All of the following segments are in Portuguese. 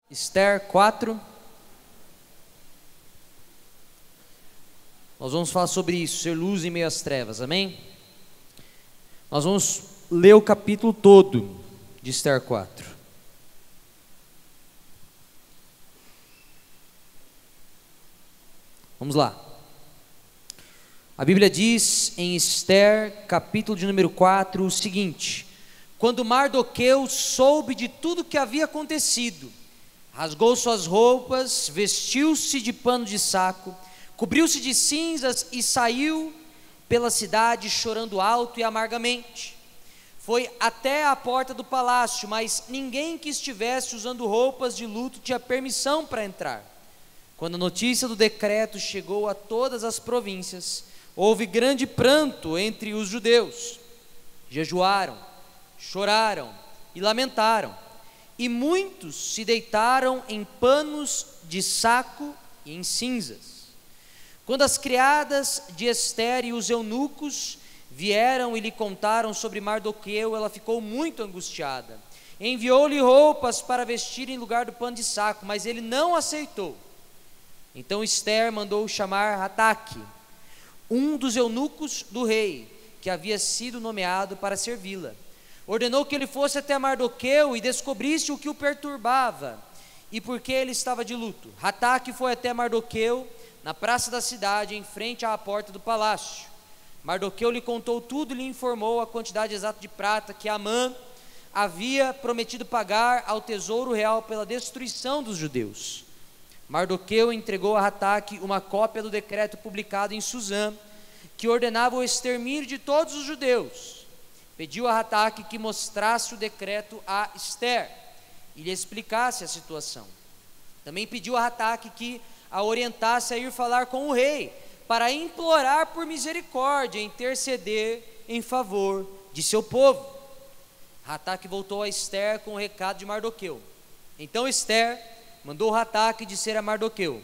Esther 4. Nós vamos falar sobre isso, ser luz em meio às trevas, amém? Nós vamos ler o capítulo todo de Esther 4. Vamos lá. A Bíblia diz em Esther, capítulo de número 4, o seguinte: quando Mardoqueu soube de tudo que havia acontecido, rasgou suas roupas, vestiu-se de pano de saco, cobriu-se de cinzas e saiu pela cidade chorando alto e amargamente. Foi até a porta do palácio, mas ninguém que estivesse usando roupas de luto tinha permissão para entrar. Quando a notícia do decreto chegou a todas as províncias, houve grande pranto entre os judeus. Jejuaram, choraram e lamentaram. E muitos se deitaram em panos de saco e em cinzas. Quando as criadas de Esther e os eunucos vieram e lhe contaram sobre Mardoqueu, ela ficou muito angustiada. Enviou-lhe roupas para vestir em lugar do pano de saco, mas ele não aceitou. Então Esther mandou chamar Ataque, um dos eunucos do rei, que havia sido nomeado para servi-la. Ordenou que ele fosse até Mardoqueu e descobrisse o que o perturbava e por que ele estava de luto. Ataque foi até Mardoqueu na praça da cidade, em frente à porta do palácio. Mardoqueu lhe contou tudo e lhe informou a quantidade exata de prata que Amã havia prometido pagar ao tesouro real pela destruição dos judeus. Mardoqueu entregou a Ataque uma cópia do decreto publicado em Suzã, que ordenava o extermínio de todos os judeus. Pediu a Ataque que mostrasse o decreto a Esther e lhe explicasse a situação. Também pediu a Ataque que a orientasse a ir falar com o rei, para implorar por misericórdia e interceder em favor de seu povo. Ataque voltou a Esther com o recado de Mardoqueu. Então Esther mandou Ataque dizer a Mardoqueu: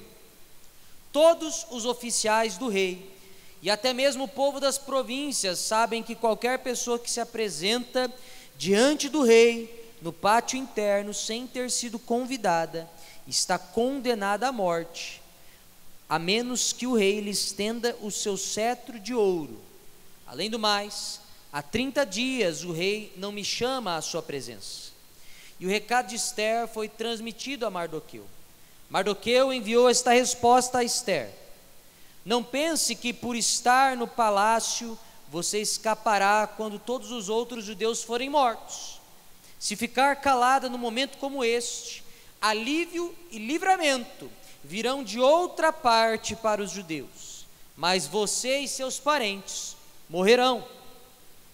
todos os oficiais do rei e até mesmo o povo das províncias sabem que qualquer pessoa que se apresenta diante do rei no pátio interno sem ter sido convidada está condenada à morte, a menos que o rei lhe estenda o seu cetro de ouro. Além do mais, há 30 dias o rei não me chama à sua presença. E o recado de Esther foi transmitido a Mardoqueu. Mardoqueu enviou esta resposta a Esther: não pense que por estar no palácio você escapará quando todos os outros judeus forem mortos. Se ficar calada no momento como este, alívio e livramento virão de outra parte para os judeus, mas você e seus parentes morrerão.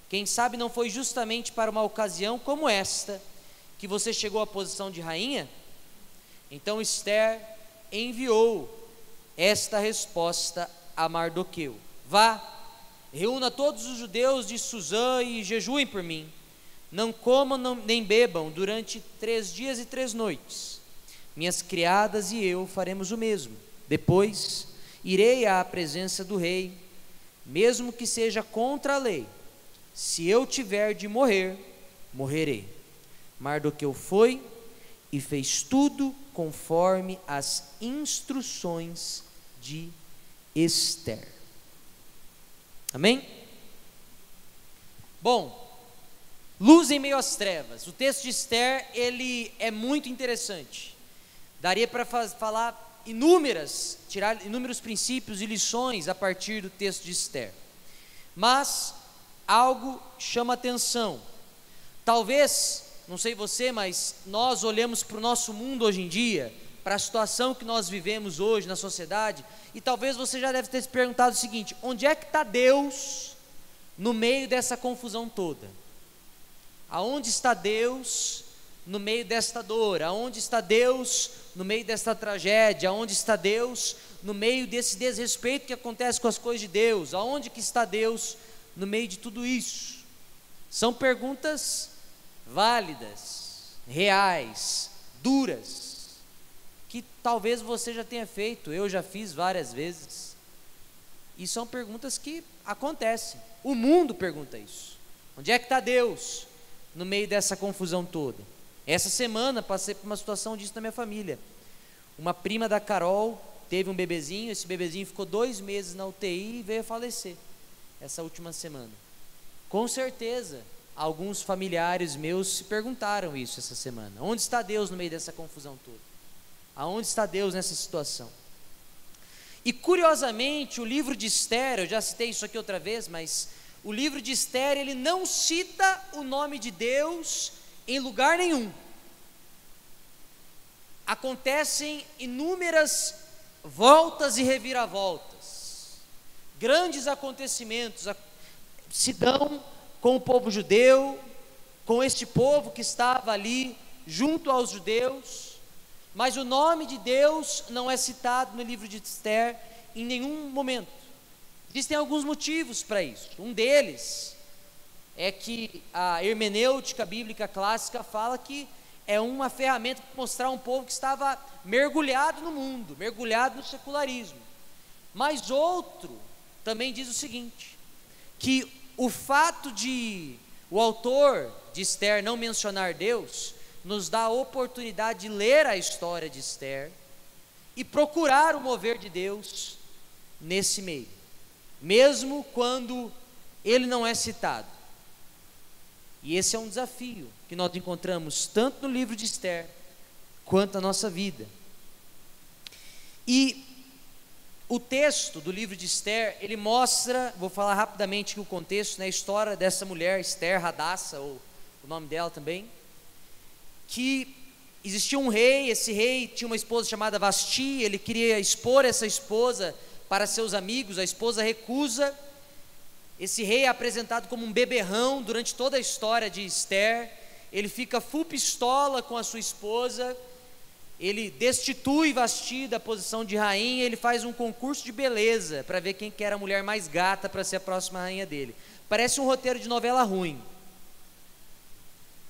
Quem sabe não foi justamente para uma ocasião como esta que você chegou à posição de rainha? Então Esther enviou esta resposta a Mardoqueu: vá, reúna todos os judeus de Suzã e jejuem por mim. Não comam nem bebam durante 3 dias e 3 noites. Minhas criadas e eu faremos o mesmo. Depois irei à presença do rei, mesmo que seja contra a lei. Se eu tiver de morrer, morrerei. Mardoqueu foi e fez tudo conforme as instruções de Esther. Amém? Bom, luz em meio às trevas. O texto de Esther, ele é muito interessante. Daria para falar tirar inúmeros princípios e lições a partir do texto de Esther. Mas algo chama atenção. Talvez, não sei você, mas nós olhamos para o nosso mundo hoje em dia, para a situação que nós vivemos hoje na sociedade, e talvez você já deve ter se perguntado o seguinte: onde é que está Deus no meio dessa confusão toda? Aonde está Deus no meio desta dor? Aonde está Deus no meio desta tragédia? Aonde está Deus no meio desse desrespeito que acontece com as coisas de Deus? Aonde que está Deus no meio de tudo isso? São perguntas válidas, reais, duras, que talvez você já tenha feito, eu já fiz várias vezes, e são perguntas que acontecem. O mundo pergunta isso: onde é que está Deus no meio dessa confusão toda? Essa semana passei por uma situação disso na minha família. Uma prima da Carol teve um bebezinho, esse bebezinho ficou 2 meses na UTI e veio a falecer essa última semana. Com certeza, alguns familiares meus se perguntaram isso essa semana. Onde está Deus no meio dessa confusão toda? Aonde está Deus nessa situação? E curiosamente, o livro de Esther, eu já citei isso aqui outra vez, mas o livro de Esther, ele não cita o nome de Deus em lugar nenhum. Acontecem inúmeras voltas e reviravoltas, grandes acontecimentos se dão com o povo judeu, com este povo que estava ali junto aos judeus, mas o nome de Deus não é citado no livro de Esther em nenhum momento. Existem alguns motivos para isso. Um deles é que a hermenêutica bíblica clássica fala que é uma ferramenta para mostrar um povo que estava mergulhado no mundo, mergulhado no secularismo. Mas outro também diz o seguinte, que o fato de o autor de Esther não mencionar Deus, nos dá a oportunidade de ler a história de Esther e procurar o mover de Deus nesse meio, mesmo quando ele não é citado. E esse é um desafio que nós encontramos tanto no livro de Esther, quanto na nossa vida. E o texto do livro de Esther, ele mostra, vou falar rapidamente aqui o contexto, né, a história dessa mulher, Esther Hadassa, ou o nome dela também, que existia um rei, esse rei tinha uma esposa chamada Vasti, ele queria expor essa esposa para seus amigos, a esposa recusa. Esse rei é apresentado como um beberrão durante toda a história de Esther, ele fica full pistola com a sua esposa, ele destitui Vasti da posição de rainha, ele faz um concurso de beleza, para ver quem que era a mulher mais gata para ser a próxima rainha dele. Parece um roteiro de novela ruim.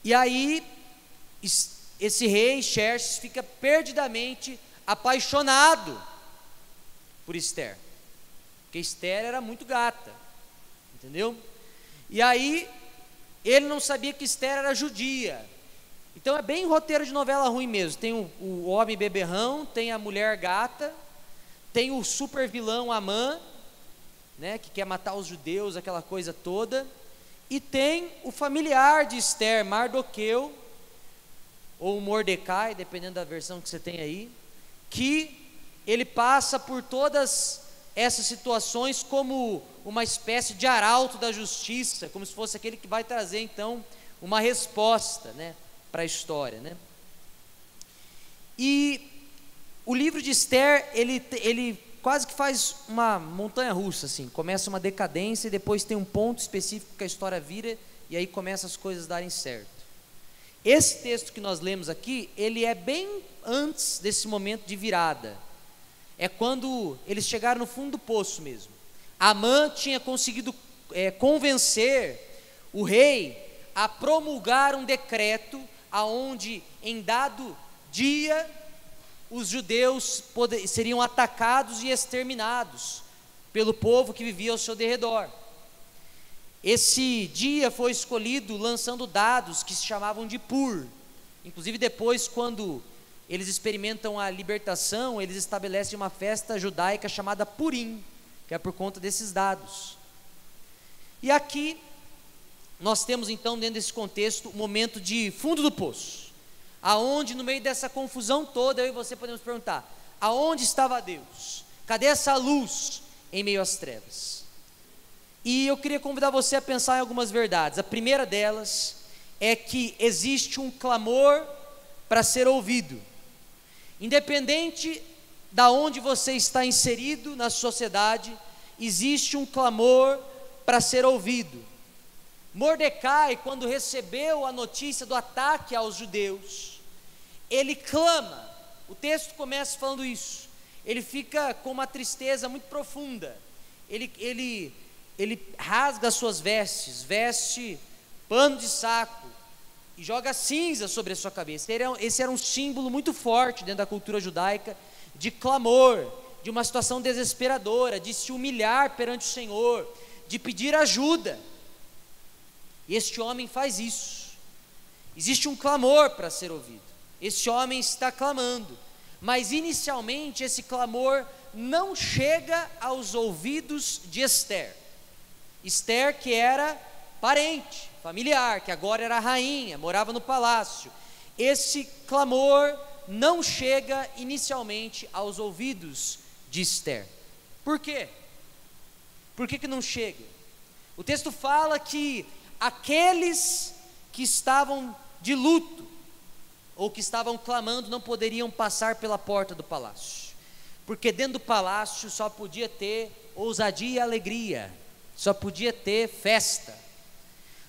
E aí, esse rei, Xerxes, fica perdidamente apaixonado por Esther, porque Esther era muito gata, entendeu? E aí, ele não sabia que Esther era judia. Então é bem roteiro de novela ruim mesmo. Tem o homem beberrão, tem a mulher gata, tem o super vilão Amã, né, que quer matar os judeus, aquela coisa toda, e tem o familiar de Esther, Mardoqueu, ou Mordecai, dependendo da versão que você tem aí, que ele passa por todas essas situações como uma espécie de arauto da justiça, como se fosse aquele que vai trazer então uma resposta, né, para a história, né? E o livro de Esther, ele quase que faz uma montanha russa, assim, começa uma decadência e depois tem um ponto específico que a história vira e aí começa as coisas darem certo. Esse texto que nós lemos aqui, ele é bem antes desse momento de virada, é quando eles chegaram no fundo do poço mesmo. Amã tinha conseguido convencer o rei a promulgar um decreto aonde em dado dia os judeus seriam atacados e exterminados pelo povo que vivia ao seu derredor. Esse dia foi escolhido lançando dados que se chamavam de Pur. Inclusive depois, quando eles experimentam a libertação, eles estabelecem uma festa judaica chamada Purim, que é por conta desses dados. E aqui nós temos então dentro desse contexto um momento de fundo do poço, aonde no meio dessa confusão toda eu e você podemos perguntar, aonde estava Deus? Cadê essa luz em meio às trevas? E eu queria convidar você a pensar em algumas verdades. A primeira delas é que existe um clamor para ser ouvido, independente da onde você está inserido na sociedade, existe um clamor para ser ouvido. Mordecai, quando recebeu a notícia do ataque aos judeus, ele clama, o texto começa falando isso, ele fica com uma tristeza muito profunda, ele rasga as suas vestes, veste pano de saco, e joga cinza sobre a sua cabeça. Esse era um símbolo muito forte dentro da cultura judaica, de clamor, de uma situação desesperadora, de se humilhar perante o Senhor, de pedir ajuda. E este homem faz isso. Existe um clamor para ser ouvido. Esse homem está clamando, mas inicialmente esse clamor não chega aos ouvidos de Ester. Ester, que era parente, familiar, que agora era rainha, morava no palácio. Esse clamor não chega inicialmente aos ouvidos de Ester. Por quê? Por que não chega? O texto fala que aqueles que estavam de luto, ou que estavam clamando, não poderiam passar pela porta do palácio, porque dentro do palácio só podia ter ousadia e alegria, só podia ter festa.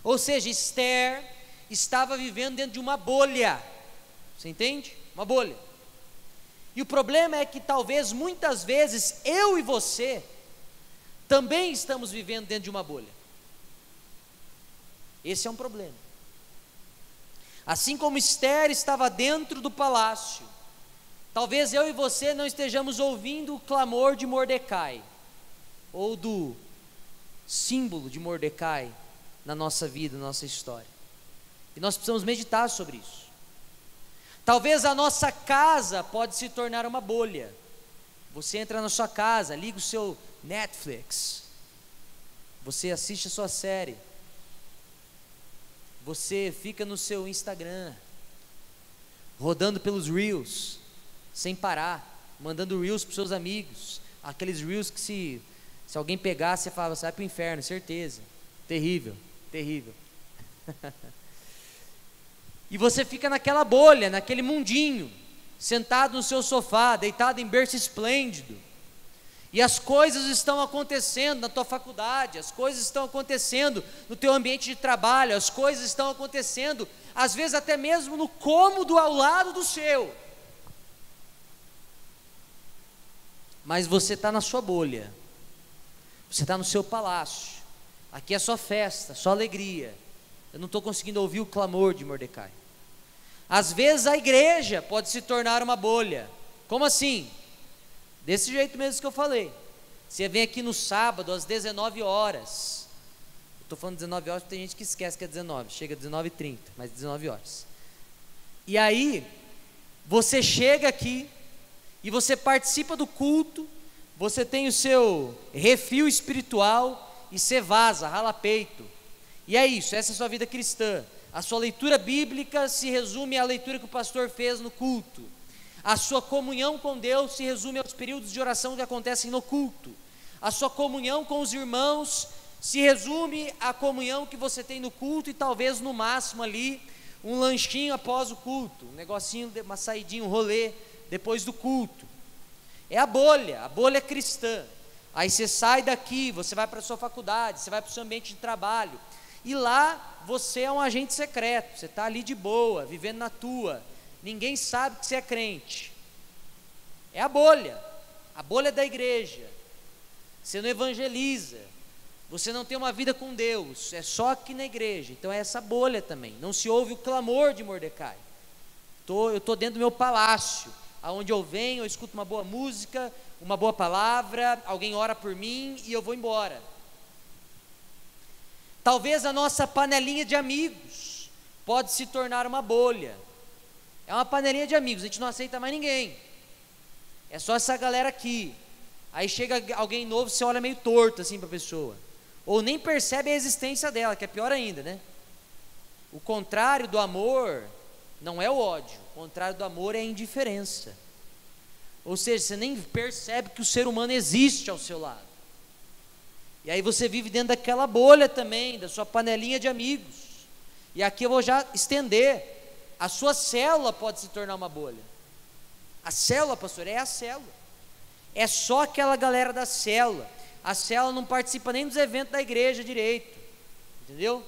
Ou seja, Ester estava vivendo dentro de uma bolha, você entende? Uma bolha. E o problema é que talvez muitas vezes eu e você também estamos vivendo dentro de uma bolha. Esse é um problema. Assim como Ester estava dentro do palácio, talvez eu e você não estejamos ouvindo o clamor de Mordecai, ou do símbolo de Mordecai na nossa vida, na nossa história. E nós precisamos meditar sobre isso. Talvez a nossa casa pode se tornar uma bolha. Você entra na sua casa, liga o seu Netflix, você assiste a sua série, você fica no seu Instagram, rodando pelos Reels, sem parar, mandando Reels para os seus amigos, aqueles Reels que se alguém pegar, você fala, você vai para o inferno, certeza, terrível, terrível. E você fica naquela bolha, naquele mundinho, sentado no seu sofá, deitado em berço esplêndido, e as coisas estão acontecendo na tua faculdade, as coisas estão acontecendo no teu ambiente de trabalho, as coisas estão acontecendo, às vezes até mesmo no cômodo ao lado do seu, mas você está na sua bolha, você está no seu palácio, aqui é só festa, só alegria, eu não estou conseguindo ouvir o clamor de Mordecai. Às vezes a igreja pode se tornar uma bolha. Como assim? Desse jeito mesmo que eu falei. Você vem aqui no sábado às 19 horas. Eu estou falando 19 horas porque tem gente que esquece que é 19. Chega às 19h30, mas 19 horas. E aí, você chega aqui e você participa do culto, você tem o seu refil espiritual e você vaza, rala peito. E é isso, essa é a sua vida cristã. A sua leitura bíblica se resume à leitura que o pastor fez no culto. A sua comunhão com Deus se resume aos períodos de oração que acontecem no culto. A sua comunhão com os irmãos se resume à comunhão que você tem no culto e talvez no máximo ali um lanchinho após o culto, um negocinho, uma saidinha, um rolê depois do culto. É a bolha cristã. Aí você sai daqui, você vai para a sua faculdade, você vai para o seu ambiente de trabalho, e lá você é um agente secreto, você está ali de boa, vivendo na tua, ninguém sabe que você é crente. É a bolha da igreja. Você não evangeliza, você não tem uma vida com Deus, é só aqui na igreja. Então é essa bolha também, não se ouve o clamor de Mordecai. Eu estou dentro do meu palácio, aonde eu venho, eu escuto uma boa música, uma boa palavra, alguém ora por mim e eu vou embora. Talvez a nossa panelinha de amigos pode se tornar uma bolha. É uma panelinha de amigos, a gente não aceita mais ninguém, é só essa galera aqui. Aí chega alguém novo, você olha meio torto assim para a pessoa, ou nem percebe a existência dela, que é pior ainda, né? O contrário do amor não é o ódio, o contrário do amor é a indiferença. Ou seja, você nem percebe que o ser humano existe ao seu lado. E aí você vive dentro daquela bolha também, da sua panelinha de amigos. E aqui eu vou já estender, a sua célula pode se tornar uma bolha. A célula, pastor, é a célula. É só aquela galera da célula. A célula não participa nem dos eventos da igreja direito, entendeu?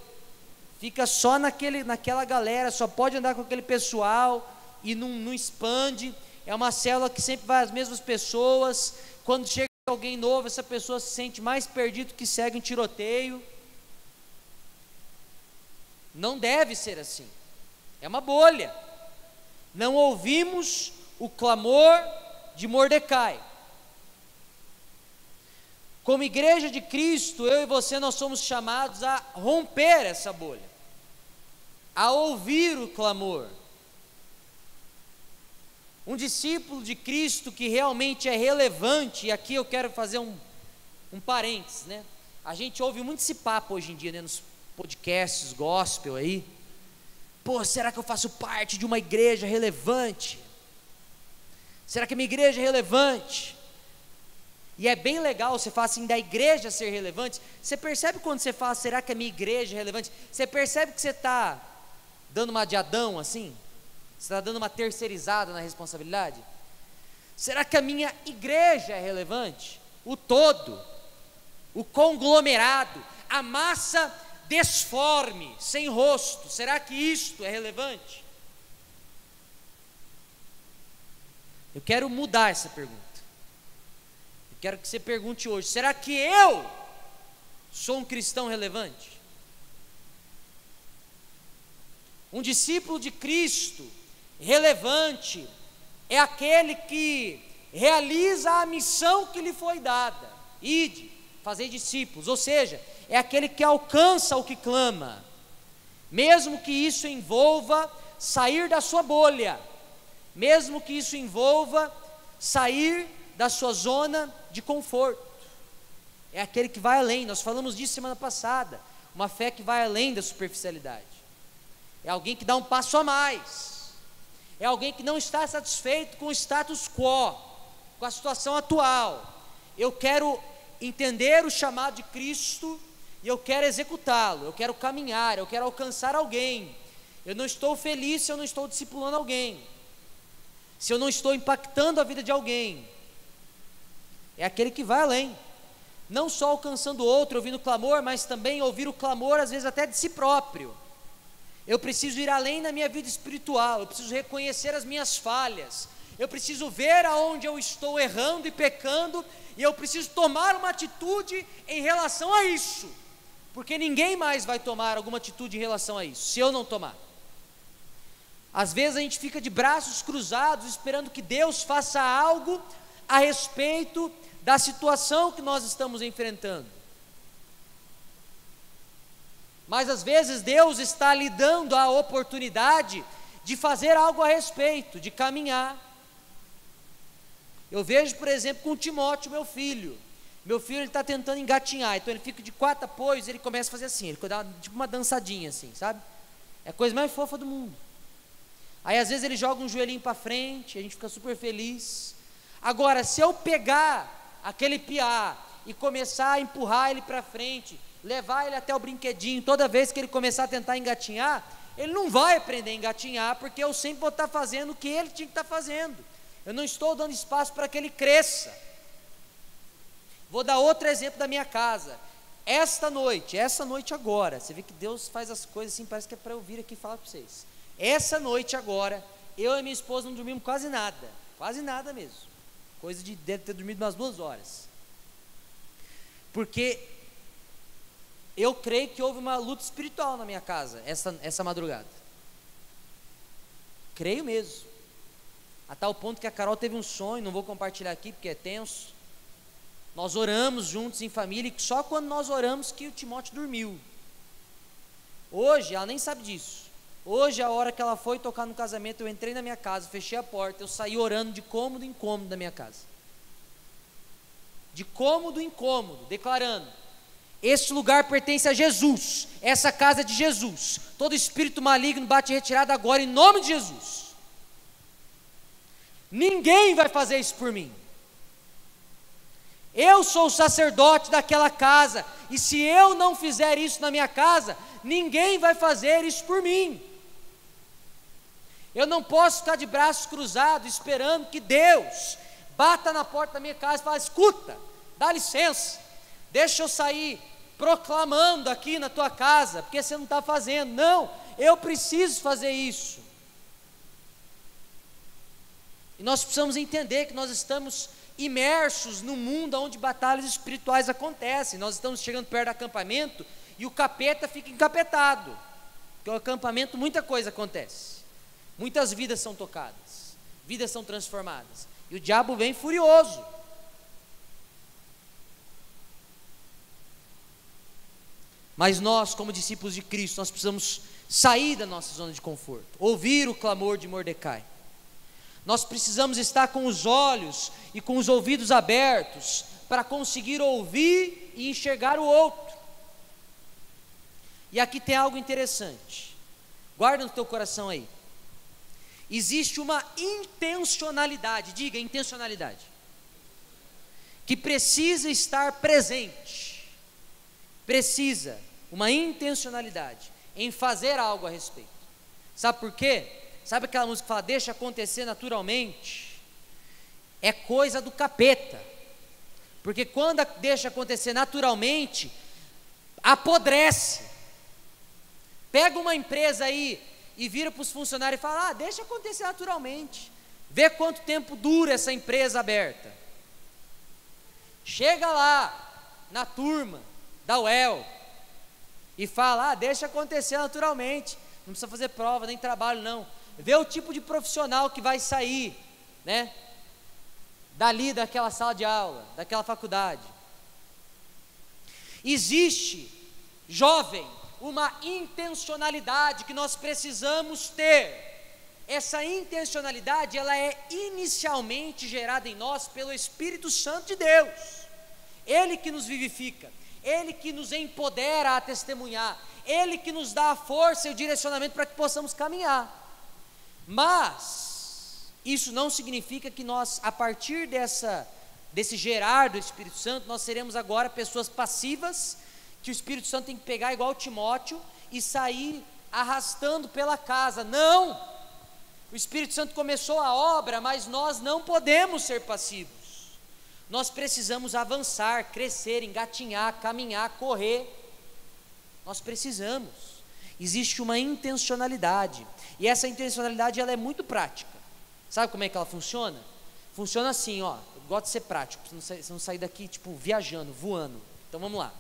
Fica só naquela galera, só pode andar com aquele pessoal e não expande. É uma célula que sempre vai as mesmas pessoas. Quando chega alguém novo, essa pessoa se sente mais perdido que segue em tiroteio. Não deve ser assim. É uma bolha. Não ouvimos o clamor de Mordecai. Como igreja de Cristo, eu e você, nós somos chamados a romper essa bolha. a ouvir o clamor. Um discípulo de Cristo que realmente é relevante, e aqui eu quero fazer um parênteses, né? A gente ouve muito esse papo hoje em dia, né, nos podcasts gospel aí. Pô, será que eu faço parte de uma igreja relevante? Será que a minha igreja é relevante? E é bem legal você falar assim, da igreja ser relevante. Você percebe quando você fala, será que a minha igreja é relevante? Você percebe que você está dando uma de Adão assim? Você está dando uma terceirizada na responsabilidade? Será que a minha igreja é relevante? O todo, o conglomerado, a massa desforme, sem rosto, será que isto é relevante? Eu quero mudar essa pergunta. Eu quero que você pergunte hoje, será que eu sou um cristão relevante? Um discípulo de Cristo relevante é aquele que realiza a missão que lhe foi dada: ide, fazei discípulos. Ou seja, é aquele que alcança o que clama, mesmo que isso envolva sair da sua bolha, mesmo que isso envolva sair da sua zona de conforto. É aquele que vai além. Nós falamos disso semana passada, uma fé que vai além da superficialidade. É alguém que dá um passo a mais, é alguém que não está satisfeito com o status quo, com a situação atual. Eu quero entender o chamado de Cristo e eu quero executá-lo, eu quero caminhar, eu quero alcançar alguém. Eu não estou feliz se eu não estou discipulando alguém, se eu não estou impactando a vida de alguém. É aquele que vai além, não só alcançando o outro, ouvindo o clamor, mas também ouvir o clamor, às vezes até de si próprio. Eu preciso ir além na minha vida espiritual, eu preciso reconhecer as minhas falhas, eu preciso ver aonde eu estou errando e pecando, e eu preciso tomar uma atitude em relação a isso, porque ninguém mais vai tomar alguma atitude em relação a isso, se eu não tomar. Às vezes a gente fica de braços cruzados, esperando que Deus faça algo a respeito da situação que nós estamos enfrentando. Mas às vezes Deus está lhe dando a oportunidade de fazer algo a respeito, de caminhar. Eu vejo, por exemplo, com o Timóteo, meu filho. Meu filho, ele está tentando engatinhar, então ele fica de 4 apoios, ele começa a fazer assim, ele dá tipo uma dançadinha assim, sabe? É a coisa mais fofa do mundo. Aí às vezes ele joga um joelhinho para frente, a gente fica super feliz. Agora, se eu pegar aquele piá e começar a empurrar ele para frente, levar ele até o brinquedinho, toda vez que ele começar a tentar engatinhar, ele não vai aprender a engatinhar, porque eu sempre vou estar fazendo o que ele tinha que estar fazendo. Eu não estou dando espaço para que ele cresça. Vou dar outro exemplo da minha casa. Essa noite agora, você vê que Deus faz as coisas assim, parece que é para eu vir aqui falar para vocês. Essa noite agora, eu e minha esposa não dormimos quase nada mesmo. Deve ter dormido umas 2 horas. Porque eu creio que houve uma luta espiritual na minha casa, essa madrugada. Creio mesmo. A tal ponto que a Carol teve um sonho, não vou compartilhar aqui porque é tenso. Nós oramos juntos em família, e só quando nós oramos que o Timóteo dormiu. Hoje, ela nem sabe disso. Hoje, a hora que ela foi tocar no casamento, eu entrei na minha casa, fechei a porta, eu saí orando de cômodo em cômodo da minha casa. De cômodo em cômodo, declarando: este lugar pertence a Jesus, essa casa é de Jesus, todo espírito maligno bate retirada agora em nome de Jesus. Ninguém vai fazer isso por mim. Eu sou o sacerdote daquela casa, e se eu não fizer isso na minha casa, ninguém vai fazer isso por mim. Eu não posso ficar de braços cruzados esperando que Deus bata na porta da minha casa e fale: escuta, dá licença, deixa eu sair proclamando aqui na tua casa, porque você não está fazendo. Não, eu preciso fazer isso. E nós precisamos entender que nós estamos imersos num mundo onde batalhas espirituais acontecem. Nós estamos chegando perto do acampamento e o capeta fica encapetado, porque o acampamento muita coisa acontece, muitas vidas são tocadas, vidas são transformadas, e o diabo vem furioso. Mas nós, como discípulos de Cristo, nós precisamos sair da nossa zona de conforto, ouvir o clamor de Mordecai. Nós precisamos estar com os olhos e com os ouvidos abertos para conseguir ouvir e enxergar o outro. E aqui tem algo interessante, guarda no teu coração aí. Existe uma intencionalidade, diga intencionalidade, que precisa estar presente, precisa, uma intencionalidade em fazer algo a respeito. Sabe por quê? Sabe aquela música que fala, deixa acontecer naturalmente? É coisa do capeta, porque quando deixa acontecer naturalmente, apodrece. Pega uma empresa aí e vira para os funcionários e fala, deixa acontecer naturalmente, vê quanto tempo dura essa empresa aberta. Chega lá na turma da UEL e fala, deixa acontecer naturalmente, não precisa fazer prova, nem trabalho não. Vê o tipo de profissional que vai sair, né, dali daquela sala de aula, daquela faculdade. Existe, jovem, uma intencionalidade que nós precisamos ter. Essa intencionalidade, ela é inicialmente gerada em nós pelo Espírito Santo de Deus. Ele que nos vivifica, Ele que nos empodera a testemunhar, Ele que nos dá a força e o direcionamento para que possamos caminhar. Mas isso não significa que nós, a partir desse gerar do Espírito Santo, nós seremos agora pessoas passivas, que o Espírito Santo tem que pegar igual Timóteo e sair arrastando pela casa. Não! O Espírito Santo começou a obra, mas nós não podemos ser passivos. Nós precisamos avançar, crescer, engatinhar, caminhar, correr. Nós precisamos. Existe uma intencionalidade, e essa intencionalidade, ela é muito prática. Sabe como é que ela funciona? Funciona assim, ó, eu gosto de ser prático, você não sair daqui tipo viajando, voando. Então vamos lá.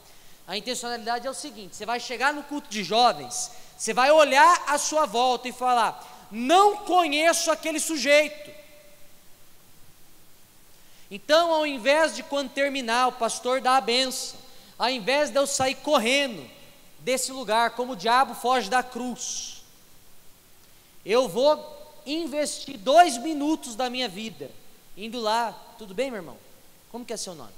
A intencionalidade é o seguinte: você vai chegar no culto de jovens, você vai olhar à sua volta e falar, não conheço aquele sujeito. Então, ao invés de quando terminar o pastor dar a bênção, ao invés de eu sair correndo desse lugar, como o diabo foge da cruz, eu vou investir 2 minutos da minha vida, indo lá. Tudo bem, meu irmão? Como que é seu nome?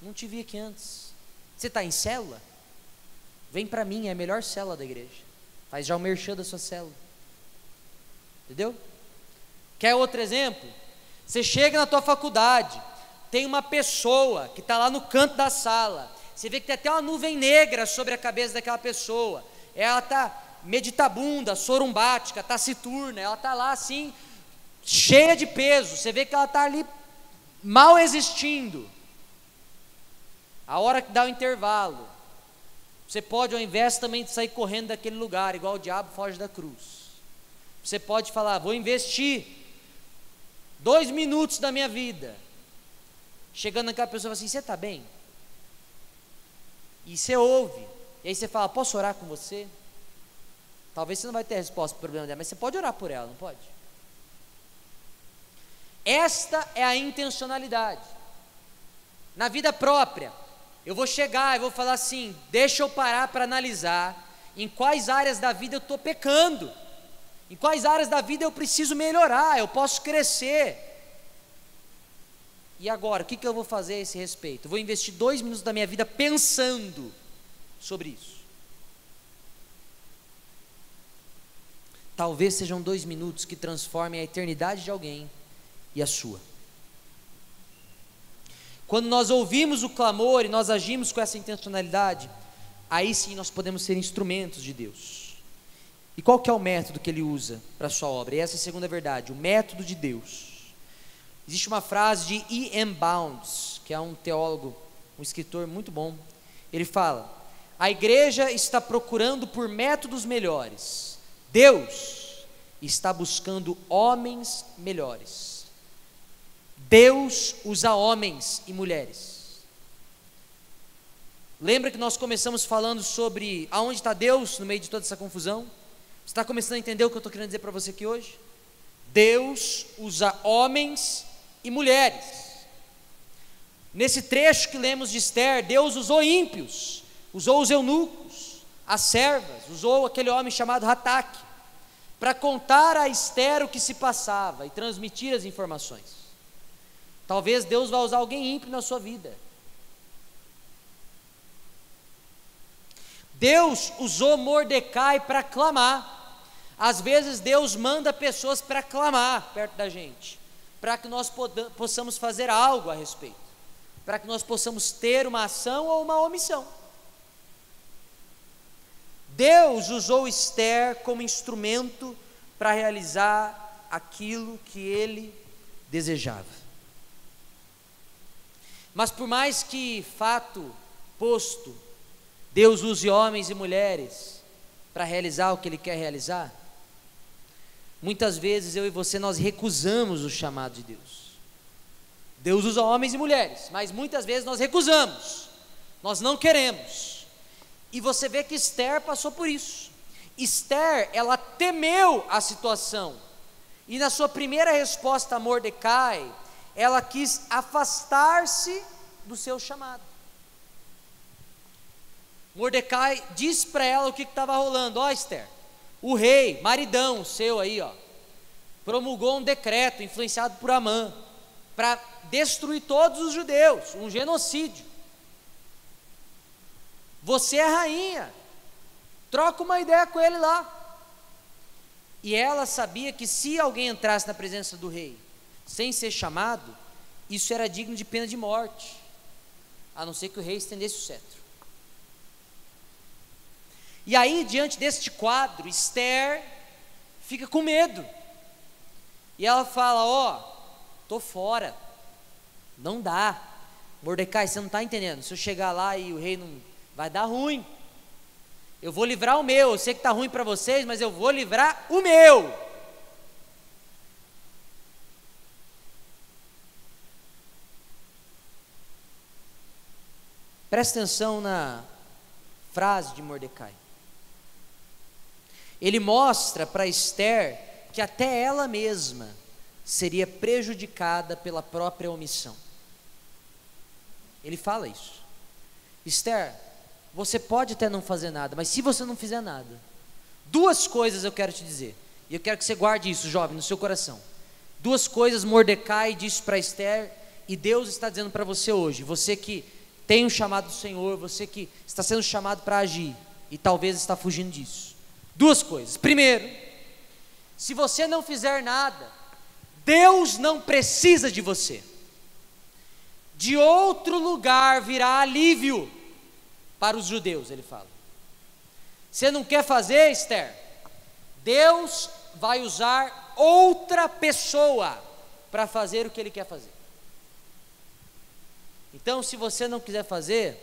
Não te vi aqui antes. Você está em célula? Vem para mim, é a melhor célula da igreja. Faz já o merchan da sua célula. Entendeu? Quer outro exemplo? Você chega na tua faculdade, tem uma pessoa que está lá no canto da sala, você vê que tem até uma nuvem negra sobre a cabeça daquela pessoa, ela está meditabunda, sorumbática, taciturna, ela está lá assim, cheia de peso, você vê que ela está ali mal existindo. A hora que dá o intervalo, você pode, ao invés também de sair correndo daquele lugar, igual o diabo foge da cruz, você pode falar, vou investir 2 minutos da minha vida. Chegando naquela pessoa, assim, você está bem? E você ouve, e aí você fala, posso orar com você? Talvez você não vai ter resposta para o problema dela, mas você pode orar por ela, não pode? Esta é a intencionalidade. Na vida própria, eu vou chegar e vou falar assim, deixa eu parar para analisar em quais áreas da vida eu estou pecando, em quais áreas da vida eu preciso melhorar, eu posso crescer. E agora, o que eu vou fazer a esse respeito? Eu vou investir 2 minutos da minha vida pensando sobre isso. Talvez sejam 2 minutos que transformem a eternidade de alguém e a sua. Quando nós ouvimos o clamor e nós agimos com essa intencionalidade, aí sim nós podemos ser instrumentos de Deus. E qual que é o método que Ele usa para a sua obra? E essa é a segunda verdade, o método de Deus. Existe uma frase de E.M. Bounds, que é um teólogo, um escritor muito bom. Ele fala, a igreja está procurando por métodos melhores, Deus está buscando homens melhores. Deus usa homens e mulheres. Lembra que nós começamos falando sobre aonde está Deus no meio de toda essa confusão? Você está começando a entender o que eu estou querendo dizer para você aqui hoje? Deus usa homens e mulheres. Nesse trecho que lemos de Esther, Deus usou ímpios, usou os eunucos, as servas, usou aquele homem chamado Hataque, para contar a Ester o que se passava e transmitir as informações. Talvez Deus vá usar alguém ímpio na sua vida. Deus usou Mordecai para clamar. Às vezes Deus manda pessoas para clamar perto da gente, para que nós possamos fazer algo a respeito, para que nós possamos ter uma ação ou uma omissão. Deus usou Ester como instrumento para realizar aquilo que ele desejava. Mas por mais que, fato posto, Deus use homens e mulheres para realizar o que ele quer realizar, muitas vezes eu e você, nós recusamos o chamado de Deus. Deus usa homens e mulheres, mas muitas vezes nós recusamos, nós não queremos. E você vê que Ester passou por isso. Ester, ela temeu a situação, e na sua primeira resposta a Mordecai, ela quis afastar-se do seu chamado. Mordecai disse para ela o que estava rolando. Ó, Ester, o rei, maridão seu aí, ó, promulgou um decreto influenciado por Amã, para destruir todos os judeus, um genocídio. Você é rainha, troca uma ideia com ele lá. E ela sabia que se alguém entrasse na presença do rei sem ser chamado, isso era digno de pena de morte, a não ser que o rei estendesse o cetro. E aí, diante deste quadro, Ester fica com medo, e ela fala: ó, tô fora, não dá. Mordecai, você não está entendendo, se eu chegar lá e o rei não, vai dar ruim. Eu vou livrar o meu, eu sei que está ruim para vocês, mas eu vou livrar o meu. Presta atenção na frase de Mordecai. Ele mostra para Ester que até ela mesma seria prejudicada pela própria omissão. Ele fala isso. Ester, você pode até não fazer nada, mas se você não fizer nada, duas coisas eu quero te dizer, e eu quero que você guarde isso, jovem, no seu coração. Duas coisas Mordecai disse para Ester, e Deus está dizendo para você hoje, você que tem um chamado do Senhor, você que está sendo chamado para agir, e talvez está fugindo disso. Duas coisas. Primeiro, se você não fizer nada, Deus não precisa de você. De outro lugar virá alívio para os judeus, ele fala. Você não quer fazer, Ester? Deus vai usar outra pessoa para fazer o que ele quer fazer. Então, se você não quiser fazer,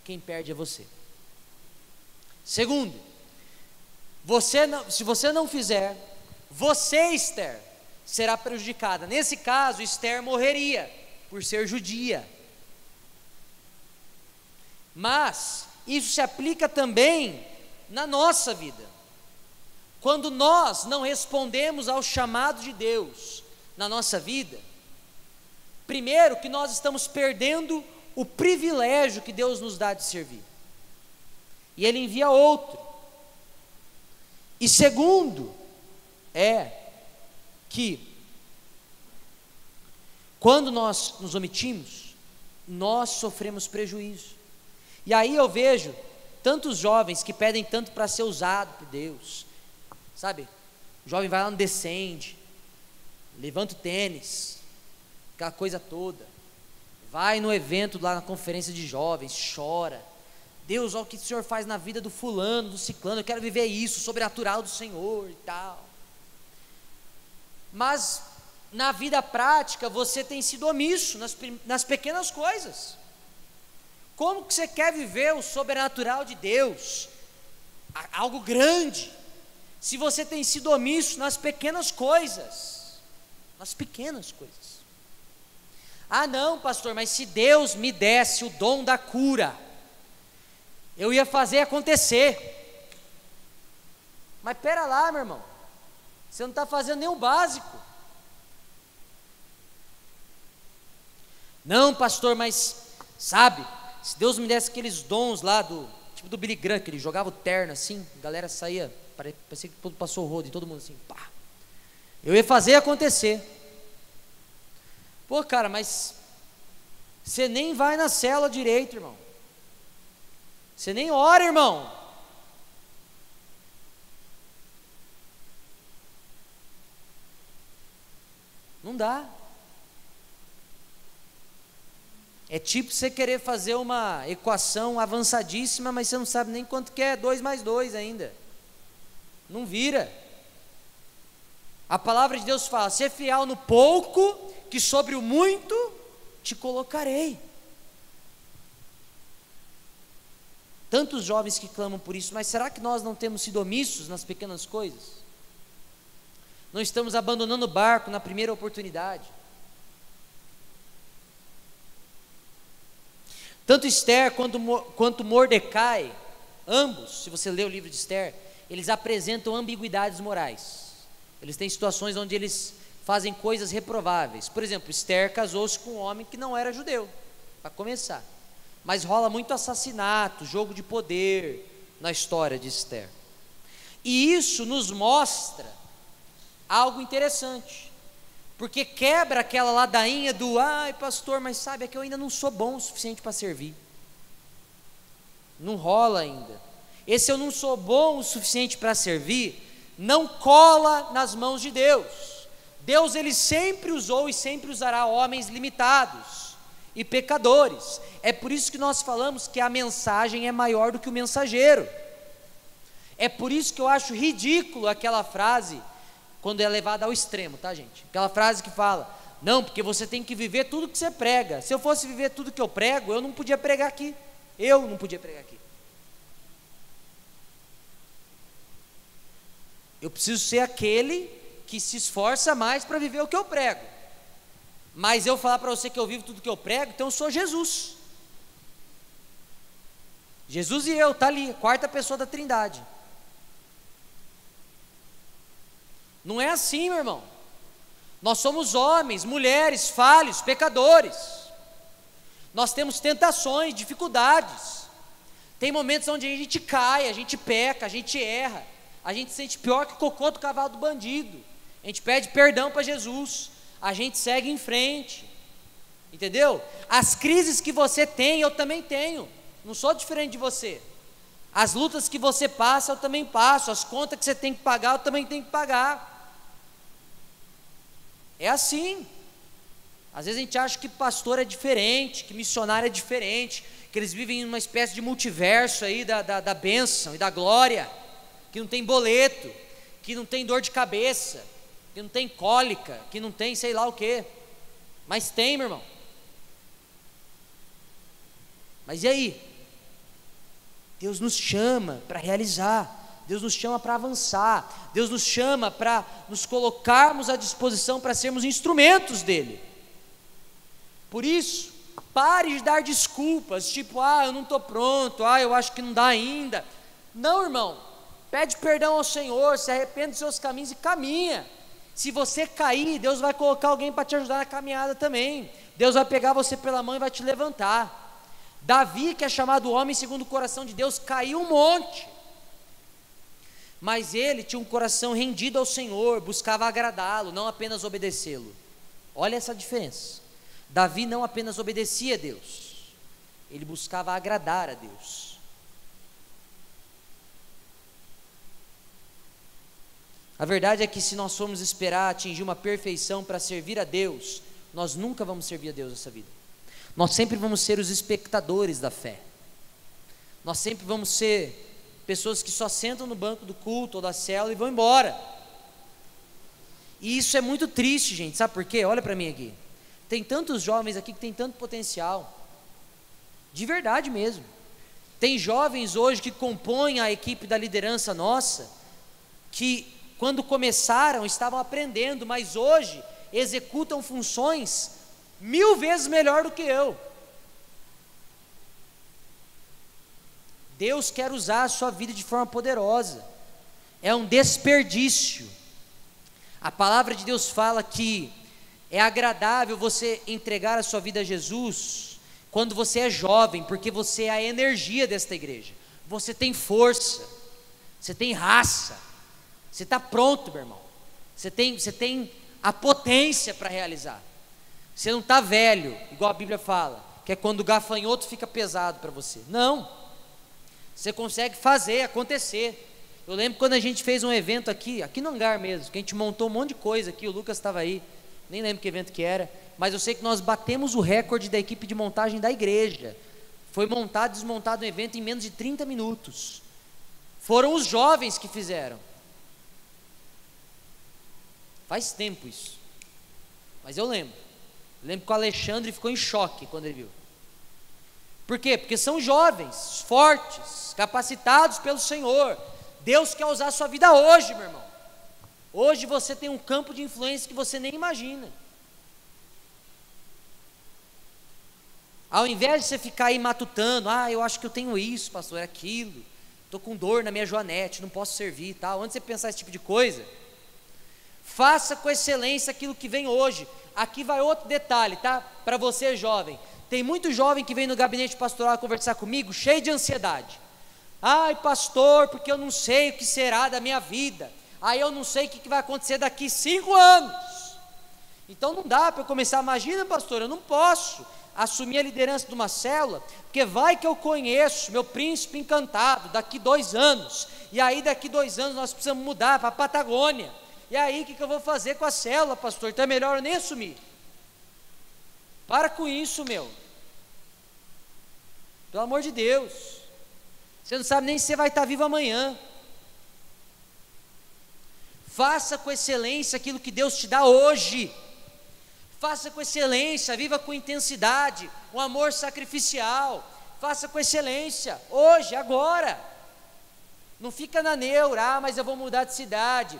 quem perde é você. Segundo, se você não fizer, você, Ester, será prejudicada. Nesse caso, Ester morreria por ser judia. Mas isso se aplica também na nossa vida. Quando nós não respondemos ao chamado de Deus na nossa vida, primeiro que nós estamos perdendo o privilégio que Deus nos dá de servir, e Ele envia outro. E segundo, que quando nós nos omitimos, nós sofremos prejuízo. E aí eu vejo tantos jovens que pedem tanto para ser usado por Deus, sabe? O jovem vai lá no Descende, levanta o tênis, aquela coisa toda, vai no evento lá na conferência de jovens, chora. Deus, olha o que o Senhor faz na vida do fulano, do ciclano, eu quero viver isso, sobrenatural do Senhor e tal. Mas na vida prática você tem sido omisso nas pequenas coisas. Como que você quer viver o sobrenatural de Deus, algo grande, se você tem sido omisso nas pequenas coisas? Nas pequenas coisas. Ah não, pastor, mas se Deus me desse o dom da cura, eu ia fazer acontecer. Mas pera lá, meu irmão, você não está fazendo nem o básico. Não, pastor, mas sabe, se Deus me desse aqueles dons lá tipo do Billy Graham, que ele jogava o terno assim, a galera saía, parecia que todo passou o rodo e todo mundo assim, pá. Eu ia fazer acontecer. Pô, cara, mas você nem vai na célula direito, irmão. Você nem ora, irmão. Não dá. É tipo você querer fazer uma equação avançadíssima, mas você não sabe nem quanto que é 2 mais 2 ainda. Não vira. A palavra de Deus fala: ser fiel no pouco, que sobre o muito te colocarei. Tantos jovens que clamam por isso, mas será que nós não temos sido omissos nas pequenas coisas? Não estamos abandonando o barco na primeira oportunidade? Tanto Esther quanto Mordecai, ambos, se você ler o livro de Esther, eles apresentam ambiguidades morais. Eles têm situações onde eles fazem coisas reprováveis. Por exemplo, Esther casou-se com um homem que não era judeu, para começar. Mas rola muito assassinato, jogo de poder na história de Esther. E isso nos mostra algo interessante, porque quebra aquela ladainha do: ai pastor, mas sabe, é que eu ainda não sou bom o suficiente para servir. Não rola ainda. Esse eu não sou bom o suficiente para servir não cola nas mãos de Deus. Deus, ele sempre usou e sempre usará homens limitados e pecadores. É por isso que nós falamos que a mensagem é maior do que o mensageiro. É por isso que eu acho ridículo aquela frase, quando é levada ao extremo, tá, gente? Aquela frase que fala: não, porque você tem que viver tudo que você prega. Se eu fosse viver tudo que eu prego, eu não podia pregar aqui. Eu não podia pregar aqui. Eu preciso ser aquele que se esforça mais para viver o que eu prego. Mas eu falar para você que eu vivo tudo que eu prego, então eu sou Jesus. Jesus e eu, tá ali, quarta pessoa da Trindade. Não é assim, meu irmão. Nós somos homens, mulheres, falhos, pecadores. Nós temos tentações, dificuldades. Tem momentos onde a gente cai, a gente peca, a gente erra. A gente se sente pior que o cocô do cavalo do bandido. A gente pede perdão para Jesus. A gente segue em frente. Entendeu? As crises que você tem, eu também tenho. Não sou diferente de você. As lutas que você passa, eu também passo. As contas que você tem que pagar, eu também tenho que pagar. É assim. Às vezes a gente acha que pastor é diferente, que missionário é diferente, que eles vivem em uma espécie de multiverso aí da bênção e da glória, que não tem boleto, que não tem dor de cabeça, que não tem cólica, que não tem sei lá o que. Mas tem, meu irmão. Mas e aí? Deus nos chama para realizar, Deus nos chama para avançar, Deus nos chama para nos colocarmos à disposição para sermos instrumentos dEle. Por isso, pare de dar desculpas, tipo: eu não estou pronto, eu acho que não dá ainda. Não, irmão, pede perdão ao Senhor, se arrepende dos seus caminhos e caminha. Se você cair, Deus vai colocar alguém para te ajudar na caminhada também. Deus vai pegar você pela mão e vai te levantar. Davi, que é chamado homem segundo o coração de Deus, caiu um monte, mas ele tinha um coração rendido ao Senhor, buscava agradá-lo, não apenas obedecê-lo. Olha essa diferença. Davi não apenas obedecia a Deus, ele buscava agradar a Deus. A verdade é que se nós formos esperar atingir uma perfeição para servir a Deus, nós nunca vamos servir a Deus nessa vida. Nós sempre vamos ser os espectadores da fé. Nós sempre vamos ser pessoas que só sentam no banco do culto ou da célula e vão embora. E isso é muito triste, gente. Sabe por quê? Olha para mim aqui. Tem tantos jovens aqui que tem tanto potencial. De verdade mesmo. Tem jovens hoje que compõem a equipe da liderança nossa, que quando começaram estavam aprendendo, mas hoje executam funções 1000 vezes melhor do que eu. Deus quer usar a sua vida de forma poderosa. É um desperdício. A palavra de Deus fala que é agradável você entregar a sua vida a Jesus quando você é jovem, porque você é a energia desta igreja, você tem força, você tem raça, você está pronto, meu irmão, você tem a potência para realizar, você não está velho, igual a Bíblia fala, que é quando o gafanhoto fica pesado para você, não, você consegue fazer acontecer. Eu lembro quando a gente fez um evento aqui no hangar mesmo, que a gente montou um monte de coisa aqui, o Lucas estava aí, nem lembro que evento que era, mas eu sei que nós batemos o recorde da equipe de montagem da igreja, foi montado e desmontado um evento em menos de 30 minutos, foram os jovens que fizeram, faz tempo isso, mas eu lembro que o Alexandre ficou em choque quando ele viu. Por quê? Porque são jovens, fortes, capacitados pelo Senhor. Deus quer usar a sua vida hoje, meu irmão. Hoje você tem um campo de influência que você nem imagina. Ao invés de você ficar aí matutando, eu acho que eu tenho isso, pastor, aquilo, estou com dor na minha joanete, não posso servir e tal. Antes de você pensar esse tipo de coisa, faça com excelência aquilo que vem hoje. Aqui vai outro detalhe, tá? Para você jovem, tem muito jovem que vem no gabinete pastoral conversar comigo, cheio de ansiedade. Ai pastor, porque eu não sei o que será da minha vida, eu não sei o que vai acontecer daqui 5 anos, então não dá para eu começar. Imagina pastor, eu não posso assumir a liderança de uma célula, porque vai que eu conheço meu príncipe encantado daqui 2 anos, e aí daqui 2 anos nós precisamos mudar para a Patagônia, e aí o que eu vou fazer com a célula, pastor? Então é melhor eu nem assumir. Para com isso, meu, pelo amor de Deus, você não sabe nem se você vai estar vivo amanhã. Faça com excelência aquilo que Deus te dá hoje, faça com excelência, viva com intensidade, um amor sacrificial, faça com excelência, hoje, agora, não fica na neura, mas eu vou mudar de cidade,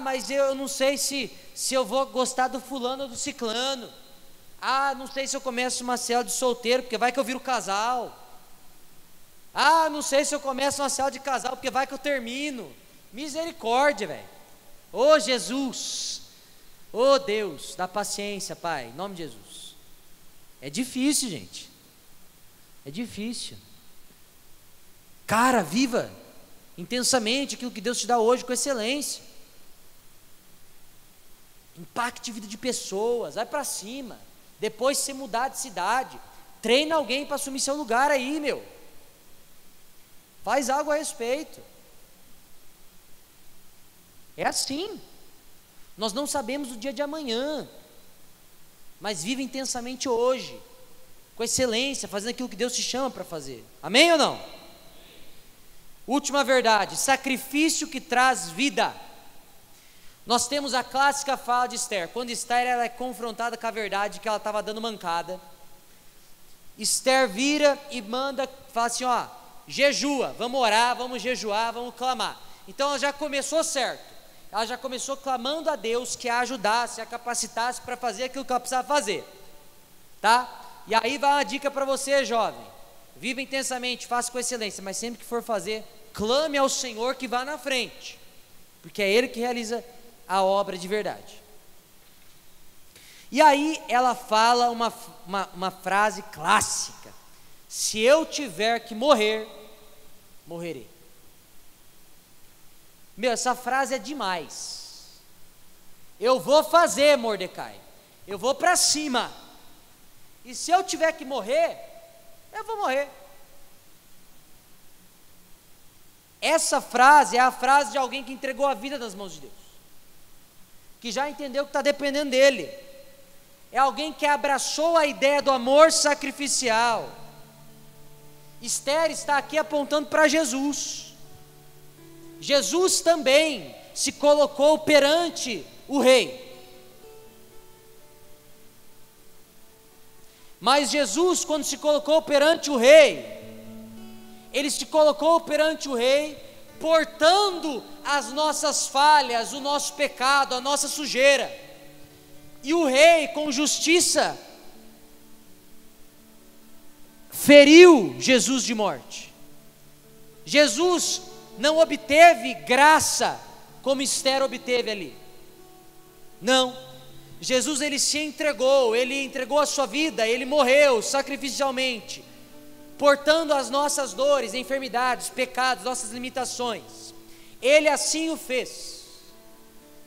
mas eu não sei se eu vou gostar do fulano ou do ciclano, não sei se eu começo uma célula de solteiro, porque vai que eu viro casal, não sei se eu começo uma célula de casal, porque vai que eu termino. Misericórdia, velho. Ô Jesus, ô Deus, dá paciência, Pai, em nome de Jesus. É difícil, gente, é difícil. Cara, viva intensamente aquilo que Deus te dá hoje com excelência. Impacte a vida de pessoas, vai para cima. Depois você mudar de cidade, treina alguém para assumir seu lugar aí, meu. Faz algo a respeito. É assim. Nós não sabemos o dia de amanhã, mas vive intensamente hoje, com excelência, fazendo aquilo que Deus te chama para fazer. Amém ou não? Última verdade: sacrifício que traz vida. Nós temos a clássica fala de Esther. Quando Esther ela é confrontada com a verdade que ela estava dando mancada, Esther vira e manda, fala assim: jejua, vamos orar, vamos jejuar, vamos clamar. Então ela já começou certo, ela já começou clamando a Deus que a ajudasse, a capacitasse para fazer aquilo que ela precisava fazer, tá? E aí vai uma dica para você, jovem: viva intensamente, faça com excelência, mas sempre que for fazer, clame ao Senhor que vá na frente, porque é Ele que realiza a obra de verdade. E aí ela fala uma frase clássica: se eu tiver que morrer, morrerei. Meu, essa frase é demais. Eu vou fazer, Mordecai, eu vou para cima, e se eu tiver que morrer, eu vou morrer. Essa frase é a frase de alguém que entregou a vida nas mãos de Deus, que já entendeu que está dependendo dele. É alguém que abraçou a ideia do amor sacrificial. Esther está aqui apontando para Jesus. Jesus também se colocou perante o rei, mas Jesus, quando se colocou perante o rei, ele se colocou perante o rei portando as nossas falhas, o nosso pecado, a nossa sujeira, e o rei com justiça feriu Jesus de morte. Jesus não obteve graça como Esther obteve ali, não. Jesus, ele se entregou, ele entregou a sua vida, ele morreu sacrificialmente, portando as nossas dores, enfermidades, pecados, nossas limitações. Ele assim o fez,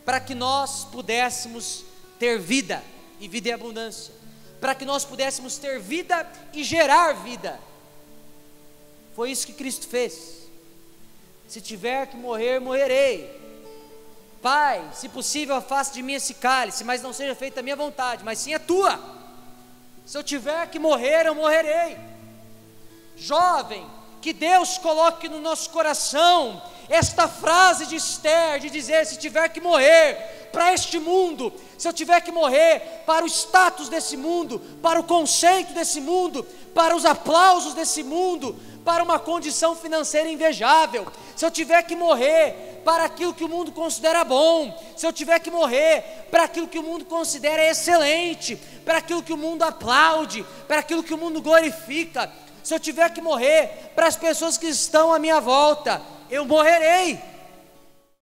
para que nós pudéssemos ter vida, e vida em abundância, para que nós pudéssemos ter vida e gerar vida. Foi isso que Cristo fez. Se tiver que morrer, morrerei. Pai, se possível, afaste de mim esse cálice, mas não seja feita a minha vontade, mas sim a tua. Se eu tiver que morrer, eu morrerei. Jovem, que Deus coloque no nosso coração esta frase de Esther, de dizer: se tiver que morrer para este mundo, se eu tiver que morrer para o status desse mundo, para o conceito desse mundo, para os aplausos desse mundo, para uma condição financeira invejável, se eu tiver que morrer para aquilo que o mundo considera bom, se eu tiver que morrer para aquilo que o mundo considera excelente, para aquilo que o mundo aplaude, para aquilo que o mundo glorifica, se eu tiver que morrer para as pessoas que estão à minha volta, eu morrerei.